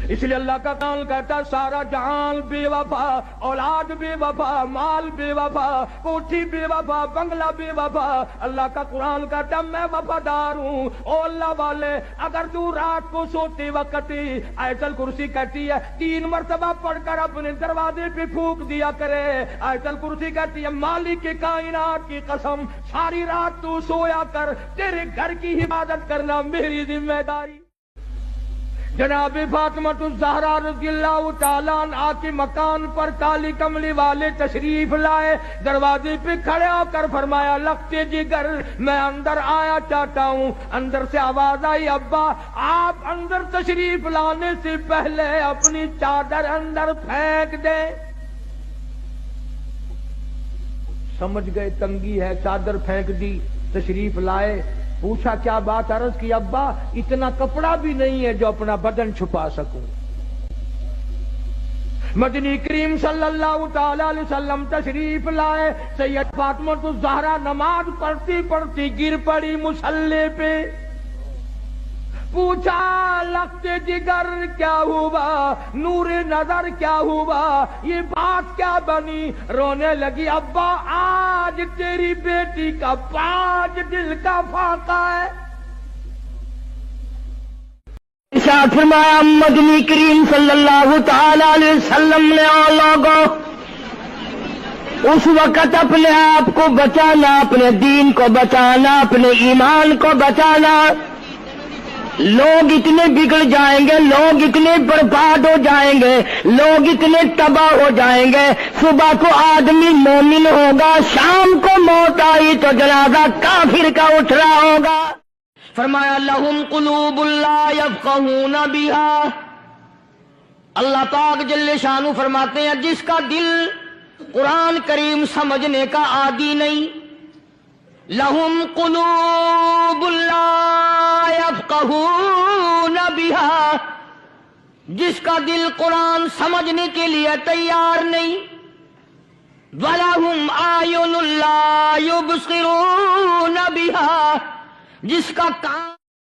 اس لیے اللہ کا قرآن کہتا ہے سارا جہان بے وفا، اولاد بے وفا، مال بے وفا، کوٹھی بے وفا، بنگلہ بے وفا، اللہ کا قرآن کہتا ہے میں وفادار ہوں۔ او اللہ والے، اگر تو رات کو سوتے وقت آیت الکرسی کہتی ہے 3 مرتبہ پڑھ کر اپنے دروازے پہ پھونک دیا کرے۔ آیت الکرسی کہتی ہے مالک کائنات کی قسم ساری رات تو سویا کر، تیرے گھر کی حفاظت کرنا میری ذمہ داری۔ جناب فاطمہ الزہرا رضی اللہ تعالیٰ عنہا کے مکان پر کالی کملی والے تشریف لائے، دروازے پہ کھڑے ہو کر فرمایا لگتے جگر میں اندر آیا چاہتا ہوں۔ اندر سے آواز آئی ابا آپ اندر تشریف لانے سے پہلے اپنی چادر اندر پھینک دیں۔ سمجھ گئے تنگی ہے، چادر پھینک دی، تشریف لائے، پوچھا کیا بات، عرض کی ابا اتنا کپڑا بھی نہیں ہے جو اپنا بدن چھپا سکوں۔ مدنی کریم صلی اللہ تعالی علیہ وسلم تشریف لائے، سید فاطمہ الزہرا نماز پڑھتی پڑھتی گر پڑی مصلی پہ، پوچھا لگتے جگر کیا ہوا، نور نظر کیا ہوا، یہ بات کیا بنی؟ رونے لگی ابا آج تیری بیٹی کا 5 دل کا فاقہ ہے۔ ارشاد فرمایا مدنی کریم صلی اللہ تعالی علیہ وسلم نے لوگوں اس وقت اپنے آپ کو بچانا، اپنے دین کو بچانا، اپنے ایمان کو بچانا۔ لوگ اتنے بگڑ جائیں گے، لوگ اتنے برباد ہو جائیں گے، لوگ اتنے تباہ ہو جائیں گے، صبح کو آدمی مومن ہوگا، شام کو موت آئی تو جنازہ کافر کا اٹھ رہا ہوگا۔ فرمایا لہم قلوب لا یفقہون بہا، اللہ پاک جل شانہ فرماتے ہیں جس کا دل قرآن کریم سمجھنے کا عادی نہیں، لہم قلوب لا یفقہون بہا، جس کا دل قرآن سمجھنے کے لیے تیار نہیں، وَلَهُمْ أَعْيُنٌ لَا يُبْصِرُونَ بِهَا، جس کا کان